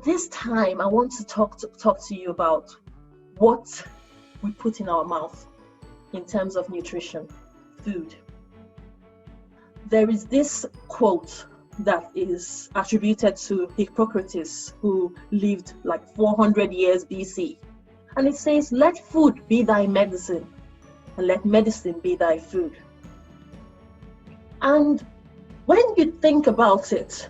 This time, I want to talk to you about what we put in our mouth in terms of nutrition, food. There is this quote that is attributed to Hippocrates, who lived like 400 years BC. And it says, "Let food be thy medicine, and let medicine be thy food." And when you think about it,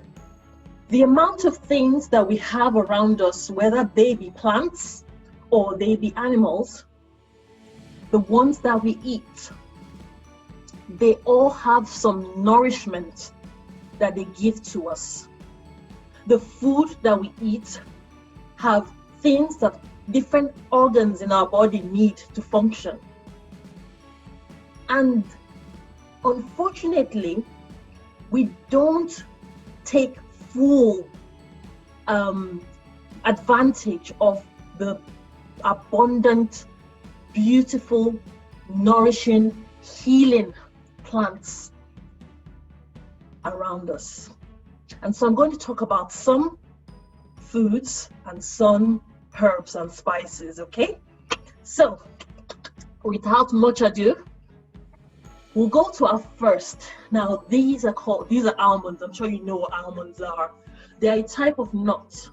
the amount of things that we have around us, whether they be plants or they be animals, the ones that we eat, they all have some nourishment that they give to us. The food that we eat have things that different organs in our body need to function. And unfortunately, we don't take full advantage of the abundant, beautiful, nourishing, healing plants around us. And so I'm going to talk about some foods and some herbs and spices, okay? So, without much ado, we'll go to our first. Now, these are almonds. I'm sure you know what almonds are. They're a type of nut.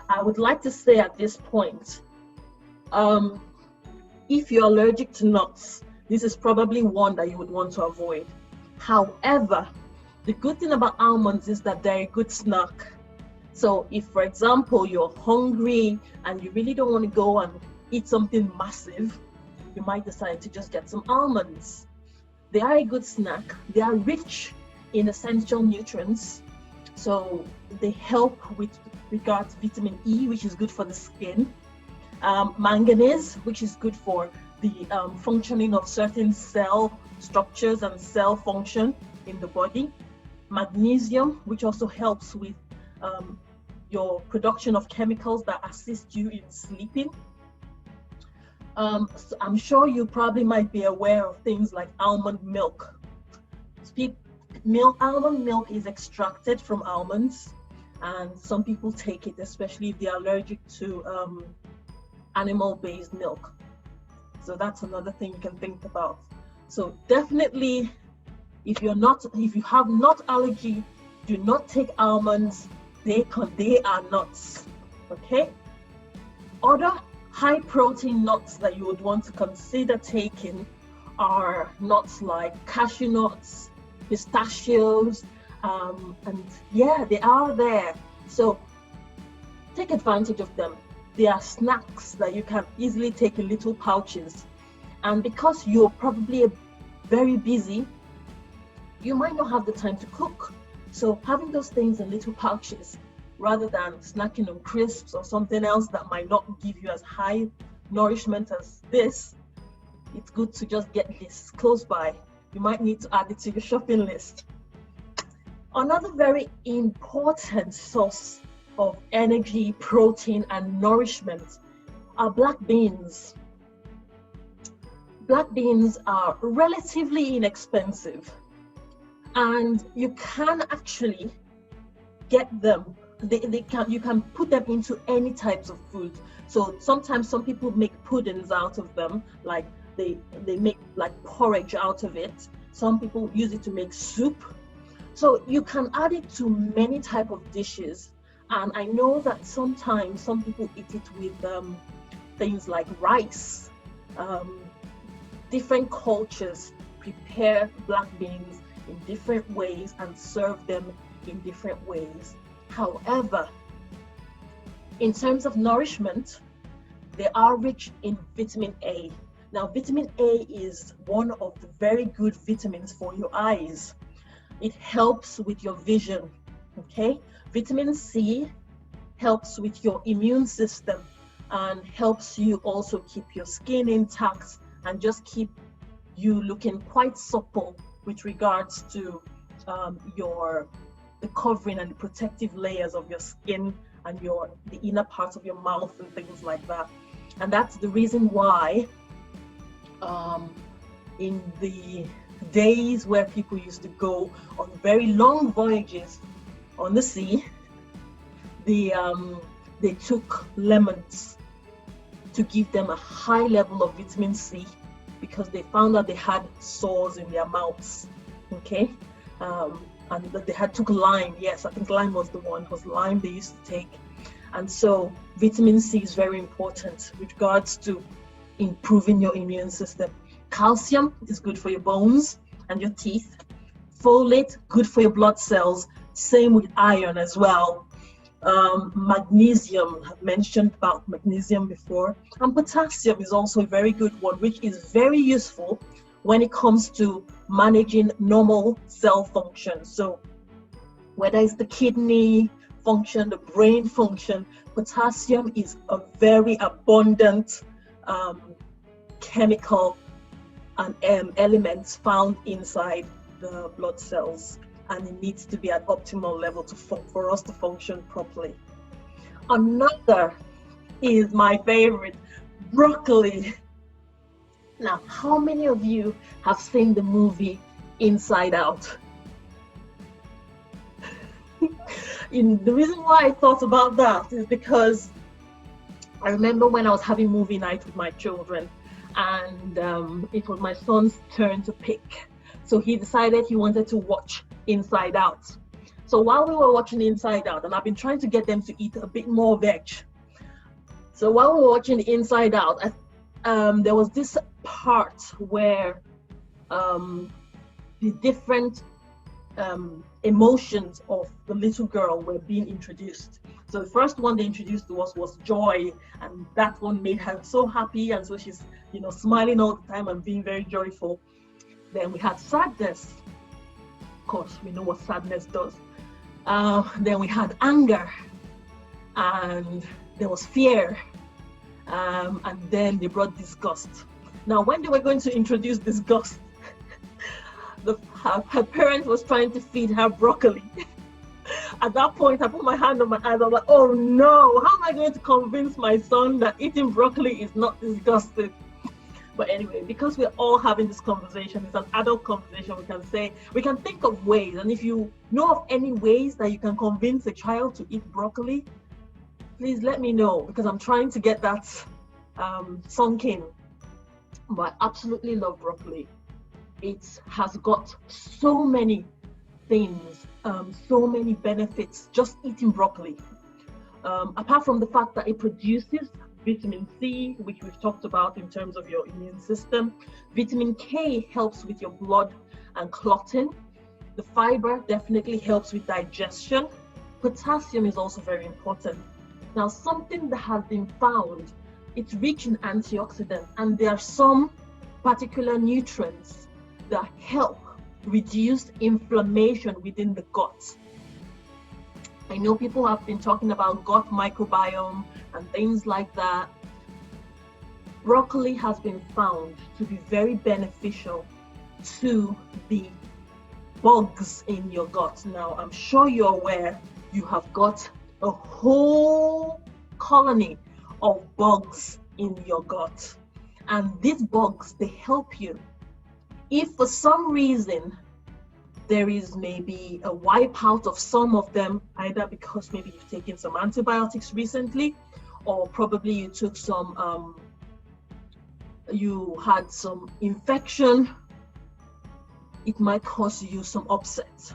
I would like to say at this point, if you're allergic to nuts, this is probably one that you would want to avoid. However, the good thing about almonds is that they're a good snack. So if, for example, you're hungry and you really don't want to go and eat something massive, you might decide to just get some almonds. They are a good snack. They are rich in essential nutrients. So they help with regard to vitamin E, which is good for the skin. Manganese, which is good for the functioning of certain cell structures and cell function in the body. Magnesium, which also helps with your production of chemicals that assist you in sleeping. So I'm sure you probably might be aware of things like almond milk. Almond milk is extracted from almonds, and some people take it, especially if they're allergic to animal-based milk. So that's another thing you can think about. So definitely, if you have nut allergy, do not take almonds. They are nuts. Okay. Other high protein nuts that you would want to consider taking are nuts like cashew nuts, pistachios, and yeah, they are there. So take advantage of them. They are snacks that you can easily take in little pouches. And because you're probably very busy, you might not have the time to cook. So having those things in little pouches, rather than snacking on crisps or something else that might not give you as high nourishment as this, it's good to just get this close by. You might need to add it to your shopping list. Another very important source of energy, protein, and nourishment are black beans. Black beans are relatively inexpensive, and you can actually get them. You can put them into any types of food. So sometimes some people make puddings out of them, like they make like porridge out of it. Some people use it to make soup. So you can add it to many type of dishes. And I know that sometimes some people eat it with things like rice. Different cultures prepare black beans in different ways and serve them in different ways. However, in terms of nourishment, they are rich in vitamin A. Now, vitamin A is one of the very good vitamins for your eyes. It helps with your vision, okay? Vitamin C helps with your immune system and helps you also keep your skin intact and just keep you looking quite supple with regards to the covering and the protective layers of your skin and the inner parts of your mouth and things like that. And that's the reason why in the days where people used to go on very long voyages on the sea, they took lemons to give them a high level of vitamin C because they found that they had sores in their mouths. Okay, and that they took lime. Yes, I think lime was the one. It was lime they used to take. And so vitamin C is very important with regards to improving your immune system. Calcium is good for your bones and your teeth. Folate, good for your blood cells. Same with iron as well. Magnesium, I've mentioned about magnesium before. And potassium is also a very good one, which is very useful when it comes to managing normal cell function. So whether it's the kidney function, the brain function, potassium is a very abundant chemical and elements found inside the blood cells, and it needs to be at optimal level for us to function properly. Another is my favorite, broccoli. Now, how many of you have seen the movie Inside Out? The reason why I thought about that is because I remember when I was having movie night with my children, and it was my son's turn to pick. So he decided he wanted to watch Inside Out. So while we were watching Inside Out, and I've been trying to get them to eat a bit more veg. So while we were watching Inside Out, there was this part where the different emotions of the little girl were being introduced. So the first one they introduced to us was joy, and that one made her so happy, and so she's smiling all the time and being very joyful. Then we had sadness. Of course, we know what sadness does. Then we had anger, and there was fear, and then they brought disgust. Now, when they were going to introduce disgust, her parent was trying to feed her broccoli. At that point, I put my hand on my eyes. I was like, oh no, how am I going to convince my son that eating broccoli is not disgusting? But anyway, because we're all having this conversation, it's an adult conversation, we can think of ways. And if you know of any ways that you can convince a child to eat broccoli, please let me know, because I'm trying to get that sunk in. But I absolutely love broccoli. It has got so many things, so many benefits, just eating broccoli. Apart from the fact that it produces vitamin C, which we've talked about in terms of your immune system. Vitamin K helps with your blood and clotting. The fiber definitely helps with digestion. Potassium is also very important. Now, something that has been found, it's rich in antioxidants, and there are some particular nutrients that help reduce inflammation within the gut. I know people have been talking about gut microbiome and things like that. Broccoli has been found to be very beneficial to the bugs in your gut. Now, I'm sure you're aware you have got a whole colony of bugs in your gut. And these bugs, they help you. If for some reason there is maybe a wipeout of some of them, either because maybe you've taken some antibiotics recently, or probably you took some, you had some infection, it might cause you some upset.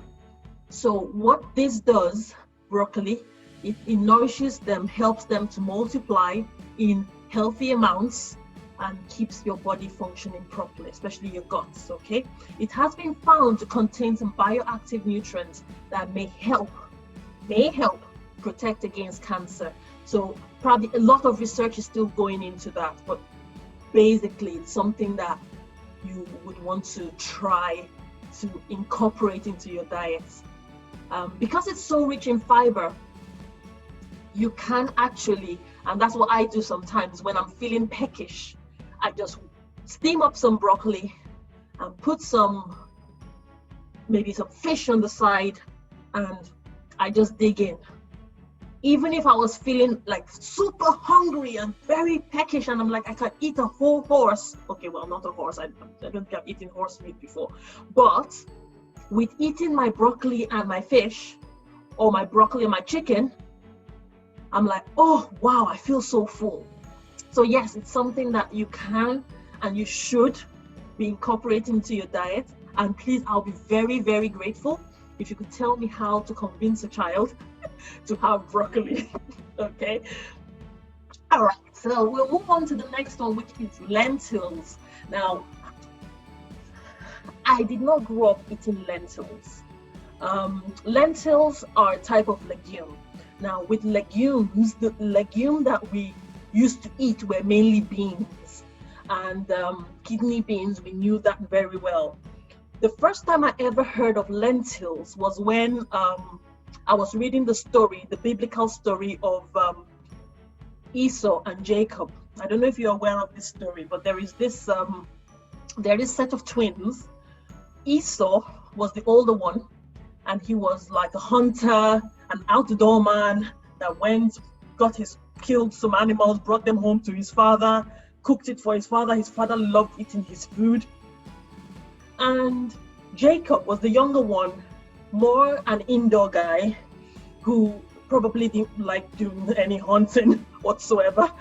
So what this does, broccoli, it nourishes them, helps them to multiply in healthy amounts, and keeps your body functioning properly, especially your guts, okay? It has been found to contain some bioactive nutrients that may help protect against cancer. So probably a lot of research is still going into that, but basically it's something that you would want to try to incorporate into your diet. Because it's so rich in fiber, you can actually, and that's what I do sometimes when I'm feeling peckish, I just steam up some broccoli and put maybe some fish on the side, and I just dig in. Even if I was feeling like super hungry and very peckish, and I'm like, I can eat a whole horse. Okay, well, not a horse. I don't think I've eaten horse meat before. But with eating my broccoli and my fish, or my broccoli and my chicken, I'm like, oh, wow, I feel so full. So yes, it's something that you can and you should be incorporating into your diet. And please, I'll be very, very grateful if you could tell me how to convince a child to have broccoli. Okay. All right. So we'll move on to the next one, which is lentils. Now, I did not grow up eating lentils. Lentils are a type of legume. Now, with legumes, the legume that we used to eat were mainly beans and kidney beans. We knew that very well. The first time I ever heard of lentils was when I was reading the biblical story of Esau and Jacob. I don't know if you're aware of this story, but there is this set of twins. Esau was the older one, and he was like a hunter, an outdoor man that killed some animals, brought them home to his father, cooked it for his father. His father loved eating his food. And Jacob was the younger one, more an indoor guy who probably didn't like doing any hunting whatsoever.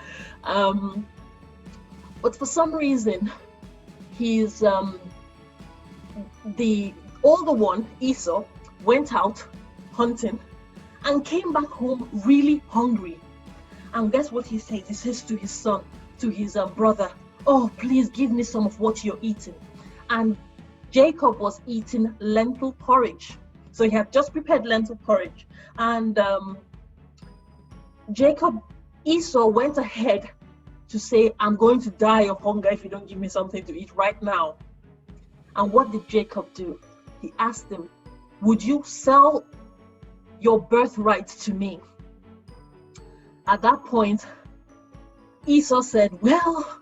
But for some reason, he's the older one, Esau, went out hunting and came back home really hungry. And guess what he says? He says to his son, to his brother, oh, please give me some of what you're eating. And Jacob was eating lentil porridge. So he had just prepared lentil porridge. And Esau went ahead to say, I'm going to die of hunger if you don't give me something to eat right now. And what did Jacob do? He asked him, would you sell your birthright to me? At that point, Esau said, well,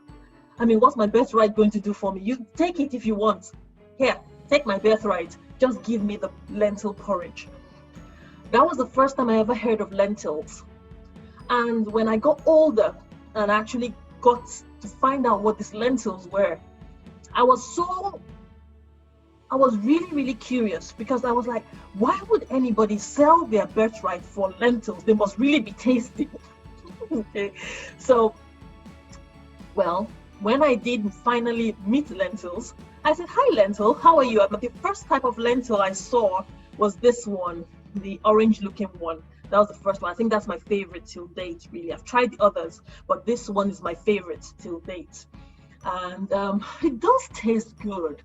I mean, what's my birthright going to do for me? You take it if you want. Here, take my birthright. Just give me the lentil porridge. That was the first time I ever heard of lentils. And when I got older and actually got to find out what these lentils were, I was really, really curious, because I was like, why would anybody sell their birthright for lentils? They must really be tasty. Okay. So, well, when I did finally meet lentils, I said, hi, lentil, how are you? But the first type of lentil I saw was this one, the orange looking one. That was the first one. I think that's my favorite till date, really. I've tried the others, but this one is my favorite till date. And it does taste good,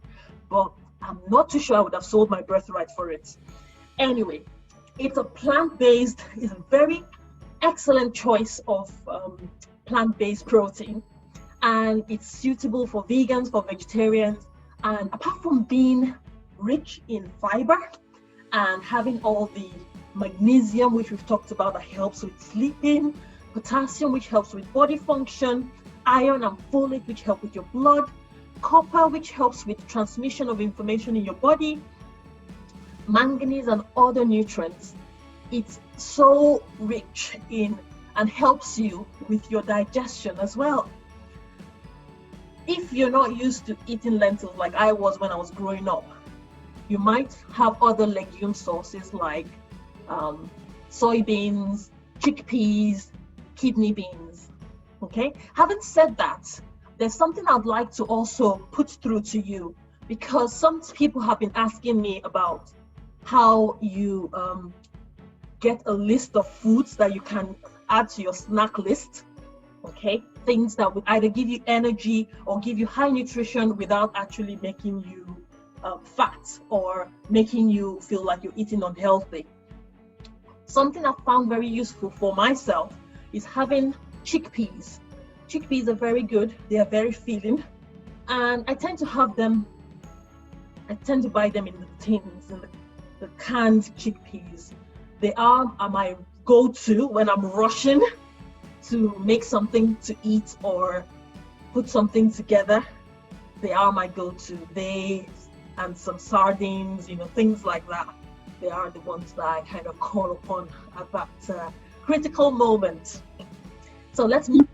but I'm not too sure I would have sold my birthright for it. Anyway, it's a plant-based, it's a very excellent choice of plant-based protein. And it's suitable for vegans, for vegetarians. And apart from being rich in fiber and having all the magnesium, which we've talked about, that helps with sleeping, potassium, which helps with body function, iron and folate, which help with your blood, copper, which helps with transmission of information in your body, manganese and other nutrients. It's so rich in and helps you with your digestion as well. If you're not used to eating lentils like I was when I was growing up, you might have other legume sources like soybeans, chickpeas, kidney beans. Okay. Having said that, there's something I'd like to also put through to you, because some people have been asking me about how you get a list of foods that you can add to your snack list. Okay, things that would either give you energy or give you high nutrition without actually making you fat or making you feel like you're eating unhealthy. Something I found very useful for myself is having chickpeas. Chickpeas are very good. They are very filling, and I tend to buy them in the tins, in the canned chickpeas. They are my go-to when I'm rushing to make something to eat or put something together. They are my go-to. They and some sardines, things like that. They are the ones that I kind of call upon at that critical moment. So let's move on.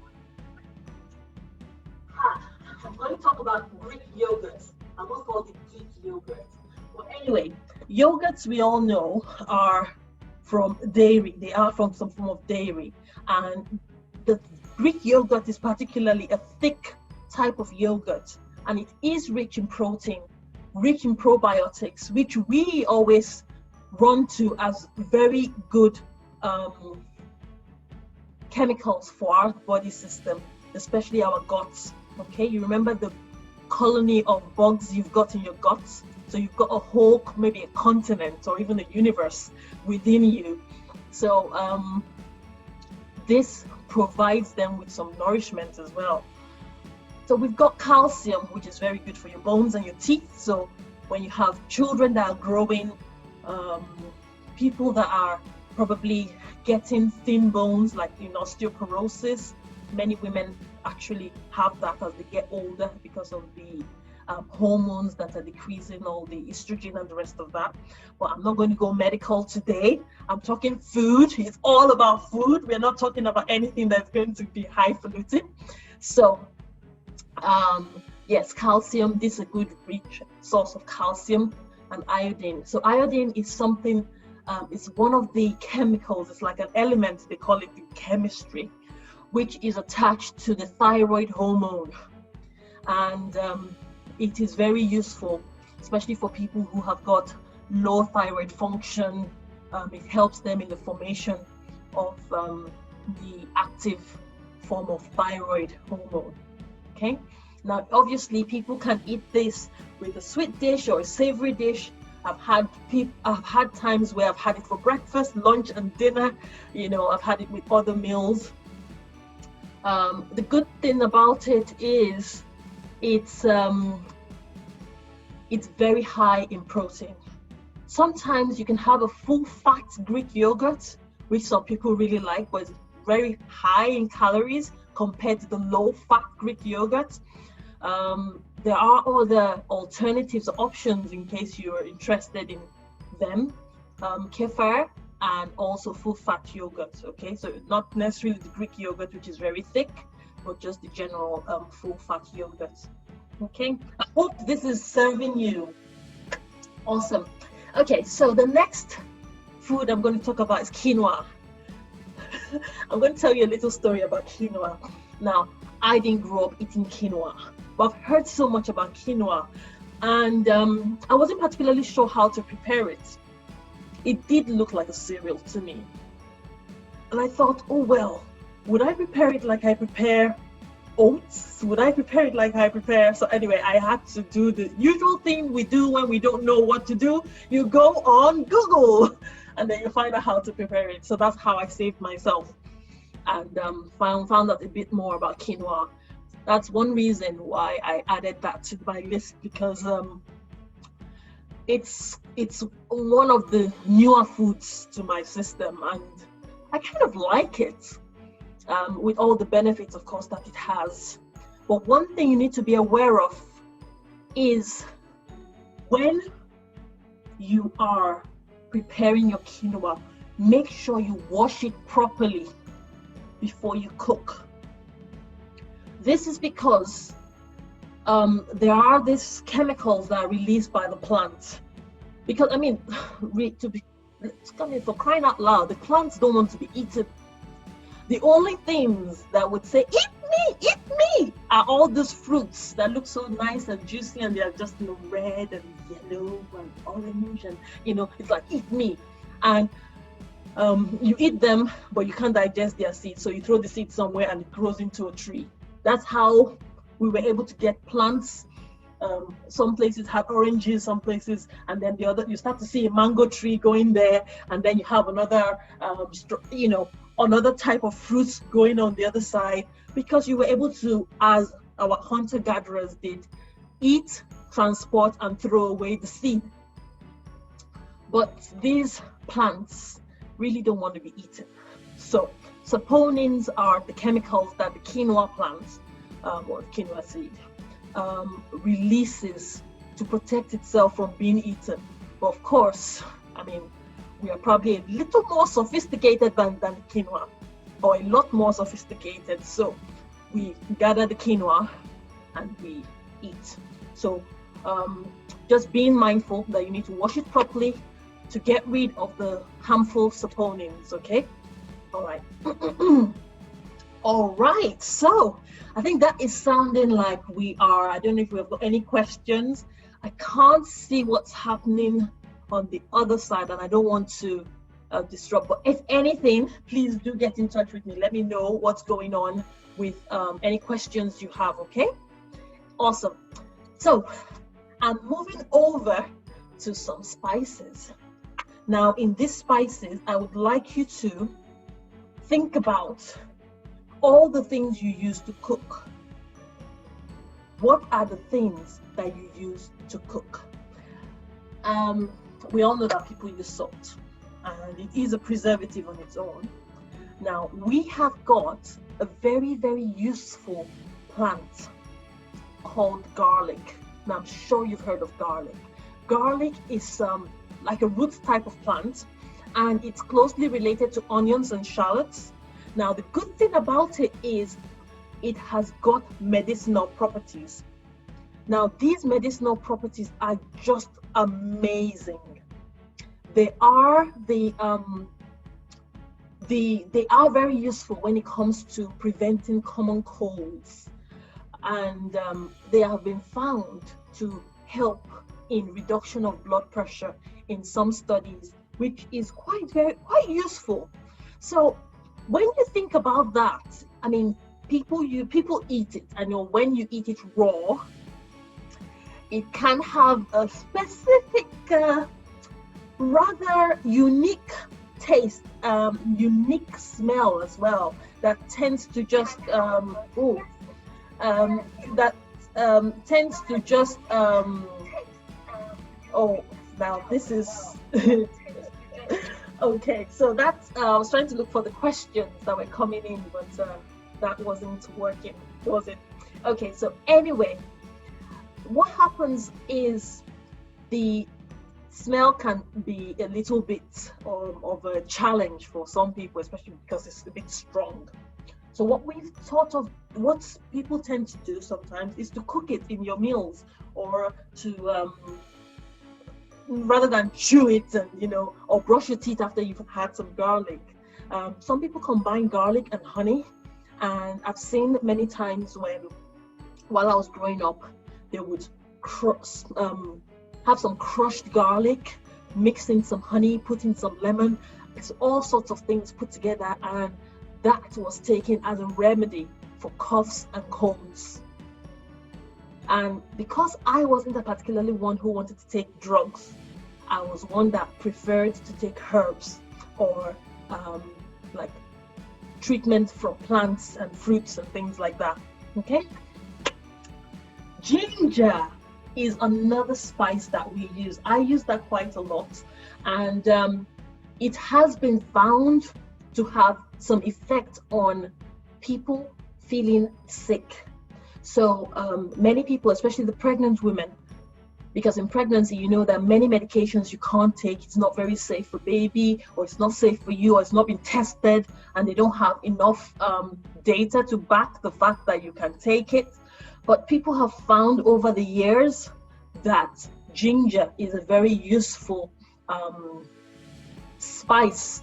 I'm going to talk about Greek yogurt. I won't call it Greek yogurt. But anyway, yogurts, we all know, are from dairy. They are from some form of dairy. And the Greek yogurt is particularly a thick type of yogurt, and it is rich in protein, rich in probiotics, which we always run to as very good chemicals for our body system, especially our guts. Okay, you remember the colony of bugs you've got in your guts? So you've got a whole, maybe a continent or even a universe within you. So this provides them with some nourishment as well. So we've got calcium, which is very good for your bones and your teeth. So when you have children that are growing, people that are probably getting thin bones, like in osteoporosis, many women actually have that as they get older because of the hormones that are decreasing, all the estrogen and the rest of that. But I'm not going to go medical today. I'm talking food. It's all about food. We're not talking about anything that's going to be highfalutin. So yes, calcium, this is a good rich source of calcium, and iodine. So iodine is something, it's one of the chemicals, it's like an element, they call it in chemistry, which is attached to the thyroid hormone. And it is very useful, especially for people who have got low thyroid function. It helps them in the formation of the active form of thyroid hormone. Okay, now obviously people can eat this with a sweet dish or a savory dish. I've had times where I've had it for breakfast, lunch, and dinner. You know, I've had it with other meals. The good thing about it is it's very high in protein. Sometimes you can have a full fat Greek yogurt, which some people really like, but it's very high in calories compared to the low fat Greek yogurt. There are other alternatives, options in case you're interested in them. Kefir and also full fat yogurt. Okay, so not necessarily the Greek yogurt, which is very thick, but just the general full fat yogurt. Okay, I hope this is serving you. Awesome. Okay, so the next food I'm going to talk about is quinoa. I'm going to tell you a little story about quinoa. Now, I didn't grow up eating quinoa, but I've heard so much about quinoa, and I wasn't particularly sure how to prepare it. It did look like a cereal to me, and I thought, oh well, would I prepare it like I prepare oats? Would I prepare it like I prepare? So anyway, I had to do the usual thing we do when we don't know what to do. You go on Google and then you find out how to prepare it. So that's how I saved myself, and found out a bit more about quinoa. That's one reason why I added that to my list, because it's one of the newer foods to my system, and I kind of like it. With all the benefits, of course, that it has. But one thing you need to be aware of is when you are preparing your quinoa, make sure you wash it properly before you cook. This is because there are these chemicals that are released by the plant. Because, I mean, for crying out loud, the plants don't want to be eaten. The only things that would say, eat me, are all those fruits that look so nice and juicy, and they are just, red and yellow and orange, and, it's like, eat me. And you eat them, but you can't digest their seeds. So you throw the seed somewhere and it grows into a tree. That's how we were able to get plants. Some places had oranges, some places, and then the other, you start to see a mango tree going there, and then you have another, another type of fruits going on the other side, because you were able to, as our hunter-gatherers did, eat, transport, and throw away the seed. But these plants really don't want to be eaten. So saponins are the chemicals that the quinoa plant, or the quinoa seed, releases to protect itself from being eaten. But of course, we are probably a little more sophisticated than quinoa, or a lot more sophisticated. So we gather the quinoa and we eat. So just being mindful that you need to wash it properly, to get rid of the harmful saponins, okay? All right. All right, so I think that is sounding like we are, I don't know if we have got any questions. I can't see what's happening on the other side, and I don't want to disrupt, but if anything, please do get in touch with me. Let me know what's going on with any questions you have, okay? Awesome. So I'm moving over to some spices. Now, in these spices, I would like you to think about all the things you use to cook. What are the things that you use to cook? We all know that people use salt, and it is a preservative on its own. Now, we have got a very, very useful plant called garlic. Now, I'm sure you've heard of garlic. Garlic is like a root type of plant, and it's closely related to onions and shallots. Now, the good thing about it is it has got medicinal properties. Now, these medicinal properties are just amazing. They are they are very useful when it comes to preventing common colds, and they have been found to help in reduction of blood pressure in some studies, which is quite useful. So when you think about that, I mean, people eat it, and when you eat it raw, it can have a specific, rather unique taste, unique smell as well, that tends to just now this is okay, so that's I was trying to look for the questions that were coming in, but that wasn't working, was it? Okay, so anyway, what happens is the smell can be a little bit of a challenge for some people, especially because it's a bit strong. So what we've thought of, what people tend to do sometimes, is to cook it in your meals, or to rather than chew it and or brush your teeth after you've had some garlic. Some people combine garlic and honey, and I've seen many times while I was growing up, they would have some crushed garlic, mix in some honey, put in some lemon. It's all sorts of things put together, and that was taken as a remedy for coughs and colds. And because I wasn't a particularly one who wanted to take drugs, I was one that preferred to take herbs or like treatment from plants and fruits and things like that. Okay. Ginger is another spice that we use. I use that quite a lot, and it has been found to have some effect on people feeling sick. So many people, especially the pregnant women, because in pregnancy, you know, there are many medications you can't take. It's not very safe for baby, or it's not safe for you, or it's not been tested, and they don't have enough data to back the fact that you can take it. But people have found over the years that ginger is a very useful spice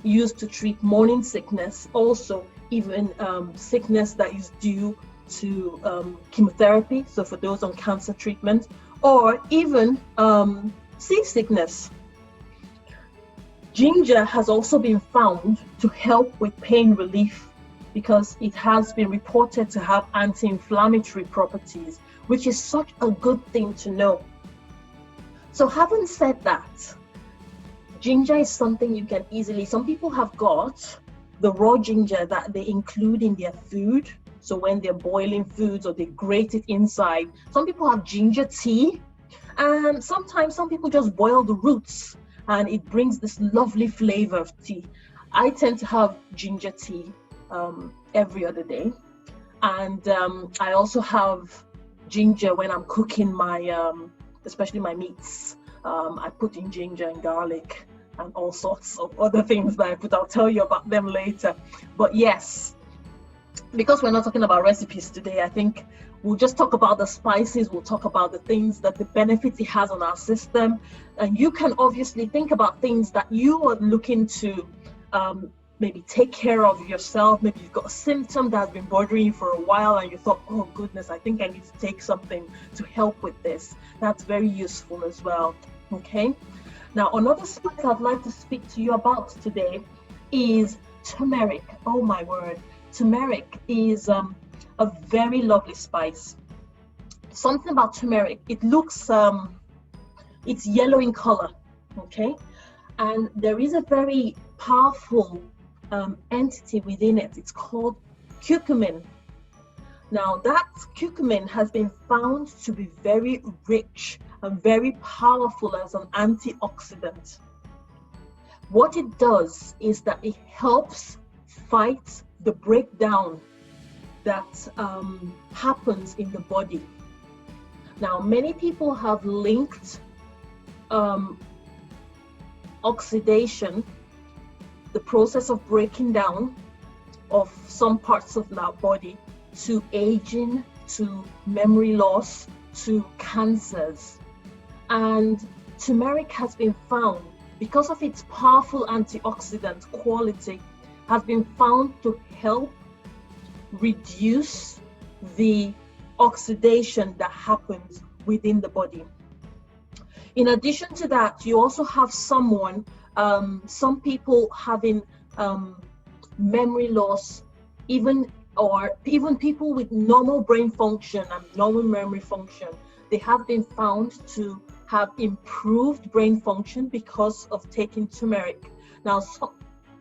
used to treat morning sickness, also even sickness that is due to chemotherapy, so for those on cancer treatment, or even seasickness. Ginger has also been found to help with pain relief, because it has been reported to have anti-inflammatory properties, which is such a good thing to know. So having said that, ginger is something you can easily, some people have got the raw ginger that they include in their food. So when they're boiling foods or they grate it inside, some people have ginger tea, and sometimes some people just boil the roots and it brings this lovely flavor of tea. I tend to have ginger tea every other day, and I also have ginger when I'm cooking my especially my meats. I put in ginger and garlic and all sorts of other things that I put. I'll tell you about them later. But yes, because we're not talking about recipes today, I think we'll just talk about the spices. We'll talk about the things that the benefits it has on our system. And you can obviously think about things that you are looking to maybe take care of yourself. Maybe you've got a symptom that has been bothering you for a while and you thought, oh goodness, I think I need to take something to help with this. That's very useful as well. Okay. Now, another spice I'd like to speak to you about today is turmeric. Oh my word. Turmeric is a very lovely spice. Something about turmeric, it looks, it's yellow in color, okay? And there is a very powerful entity within it. It's called curcumin. Now, that curcumin has been found to be very rich and very powerful as an antioxidant. What it does is that it helps fight the breakdown that happens in the body. Now, many people have linked oxidation, the process of breaking down of some parts of our body, to aging, to memory loss, to cancers. And turmeric has been found, because of its powerful antioxidant quality, has been found to help reduce the oxidation that happens within the body. In addition to that, you also have some people having memory loss, even people with normal brain function and normal memory function. They have been found to have improved brain function because of taking turmeric. Now,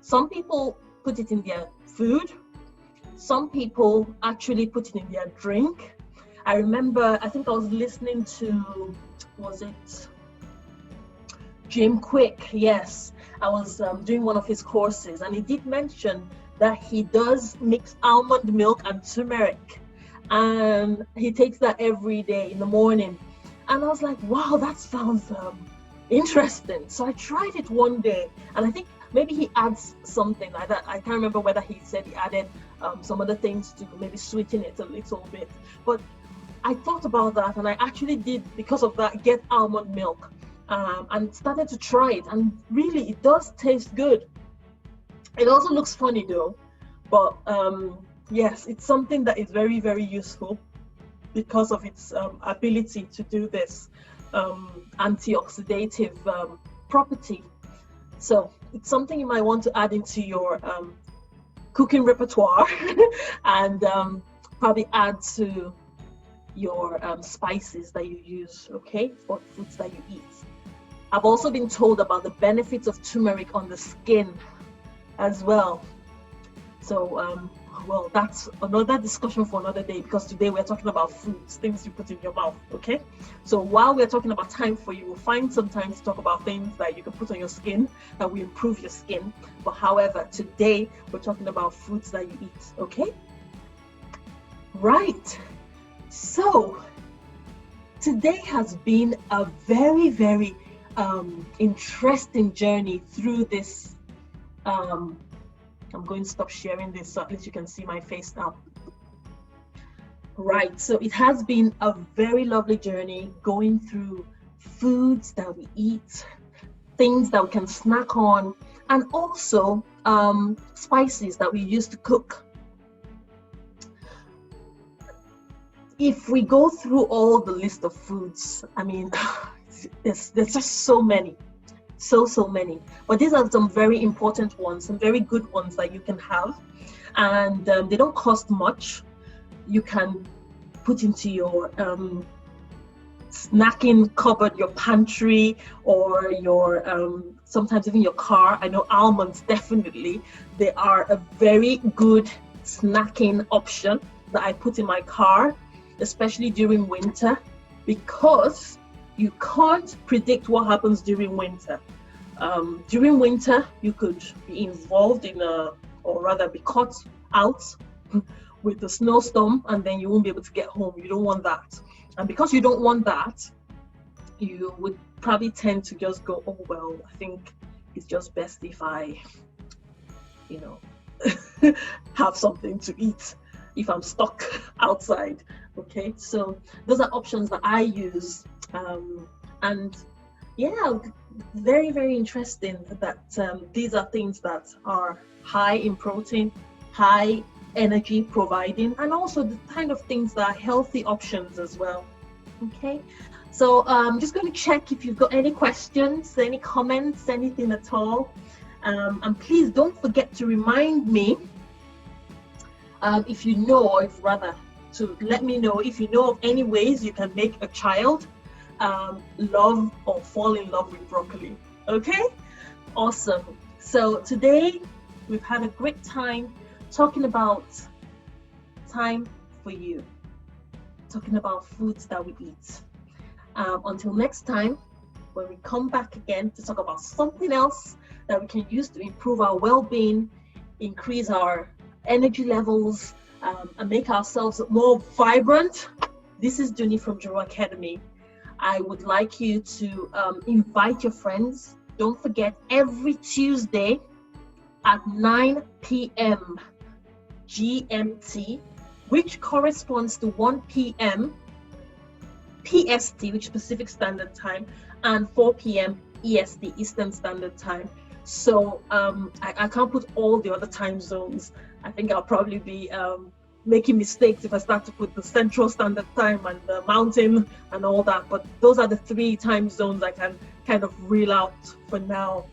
some people put it in their food. Some people actually put it in their drink. I remember, I think I was listening to, was it Jim Quick? Yes, I was doing one of his courses, and he did mention that he does mix almond milk and turmeric, and he takes that every day in the morning. And I was like, wow, that sounds interesting. So I tried it one day, and I think maybe he adds something like that. I can't remember whether he said he added some other things to maybe sweeten it a little bit. But I thought about that, and I actually did, because of that, get almond milk and started to try it. And really, it does taste good. It also looks funny though. But yes, it's something that is very, very useful because of its ability to do this antioxidative property. So it's something you might want to add into your cooking repertoire and probably add to your spices that you use, okay, for foods that you eat. I've also been told about the benefits of turmeric on the skin as well. So, well, that's another discussion for another day, because today we're talking about foods, things you put in your mouth, okay? So while we're talking about time for you, we'll find some time to talk about things that you can put on your skin that will improve your skin. But however, today we're talking about foods that you eat, okay? Right. So today has been a very, very interesting journey through this. I'm going to stop sharing this so at least you can see my face now. Right, so it has been a very lovely journey going through foods that we eat, things that we can snack on, and also spices that we use to cook. If we go through all the list of foods, I mean, there's just so many. So many, but these are some very important ones, some very good ones that you can have, and they don't cost much. You can put into your snacking cupboard, your pantry, or your sometimes even your car. I know almonds, definitely, they are a very good snacking option that I put in my car, especially during winter, because you can't predict what happens during winter. During winter, you could be involved in or rather be caught out with the snowstorm, and then you won't be able to get home. You don't want that. And because you don't want that, you would probably tend to just go, oh, well, I think it's just best if I, have something to eat. if I'm stuck outside. Okay, so those are options that I use. And yeah, very, very interesting that these are things that are high in protein, high energy providing, and also the kind of things that are healthy options as well. Okay, so I'm just going to check if you've got any questions, any comments, anything at all. And please don't forget to remind me if you know, or if rather, to let me know if you know of any ways you can make a child love or fall in love with broccoli. Okay, awesome. So today we've had a great time talking about time for you, talking about foods that we eat. Until next time, when we come back again to talk about something else that we can use to improve our well-being, increase our energy levels, and make ourselves more vibrant. This is Duni from Juro Academy. I would like you to invite your friends. Don't forget, every Tuesday at 9 p.m. GMT, which corresponds to 1 p.m. PST, which is Pacific Standard Time, and 4 p.m. EST, Eastern Standard Time. So I can't put all the other time zones. I think I'll probably be making mistakes if I start to put the Central Standard Time and the Mountain and all that. But those are the 3 time zones I can kind of reel out for now.